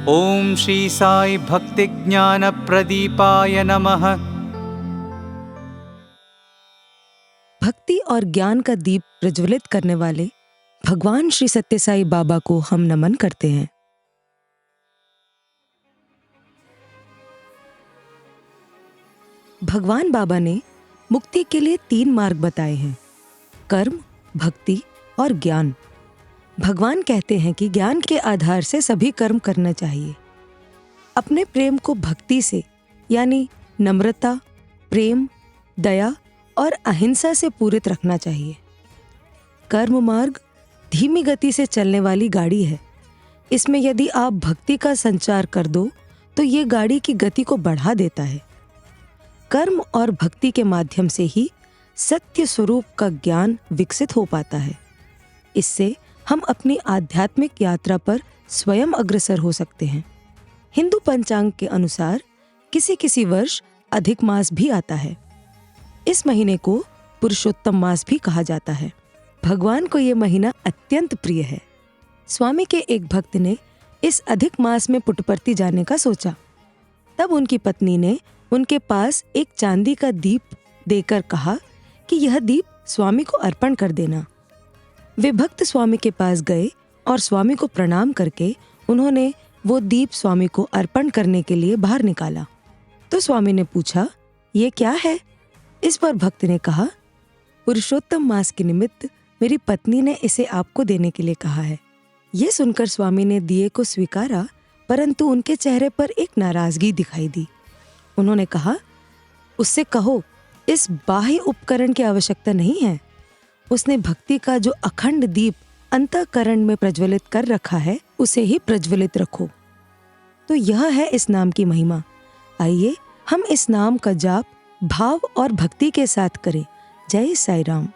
ओम श्री साई भक्ति ज्ञान प्रदीपाय नमः। भक्ति और ज्ञान का दीप प्रज्वलित करने वाले भगवान श्री सत्य साई बाबा को हम नमन करते हैं। भगवान बाबा ने मुक्ति के लिए 3 मार्ग बताए हैं: कर्म, भक्ति और ज्ञान। भगवान कहते हैं कि ज्ञान के आधार से सभी कर्म करना चाहिए। अपने प्रेम को भक्ति से यानी नम्रता, प्रेम, दया और अहिंसा से पूरित रखना चाहिए। कर्म मार्ग धीमी गति से चलने वाली गाड़ी है। इसमें यदि आप भक्ति का संचार कर दो तो ये गाड़ी की गति को बढ़ा देता है। कर्म और भक्ति के माध्यम से ही सत्य स्वरूप का ज्ञान विकसित हो पाता है। इससे हम अपनी आध्यात्मिक यात्रा पर स्वयं अग्रसर हो सकते हैं। हिंदू पंचांग के अनुसार किसी किसी वर्ष अधिक मास भी आता है। इस महीने को पुरुषोत्तम मास भी कहा जाता है। भगवान को ये महीना अत्यंत प्रिय है। स्वामी के एक भक्त ने इस अधिक मास में पुट्टपर्ती जाने का सोचा। तब उनकी पत्नी ने उनके पास एक चांदी का दीप देकर कहा कि यह दीप स्वामी को अर्पण कर देना। वे भक्त स्वामी के पास गए और स्वामी को प्रणाम करके उन्होंने वो दीप स्वामी को अर्पण करने के लिए बाहर निकाला। तो स्वामी ने पूछा, ये क्या है? इस पर भक्त ने कहा, पुरुषोत्तम मास के निमित्त मेरी पत्नी ने इसे आपको देने के लिए कहा है। ये सुनकर स्वामी ने दिए को स्वीकारा, परंतु उनके चेहरे पर एक नाराजगी दिखाई दी। उन्होंने कहा, उससे कहो इस बाह्य उपकरण की आवश्यकता नहीं है। उसने भक्ति का जो अखंड दीप अंतःकरण में प्रज्वलित कर रखा है उसे ही प्रज्वलित रखो। तो यह है इस नाम की महिमा। आइए हम इस नाम का जाप भाव और भक्ति के साथ करें। जय साई राम।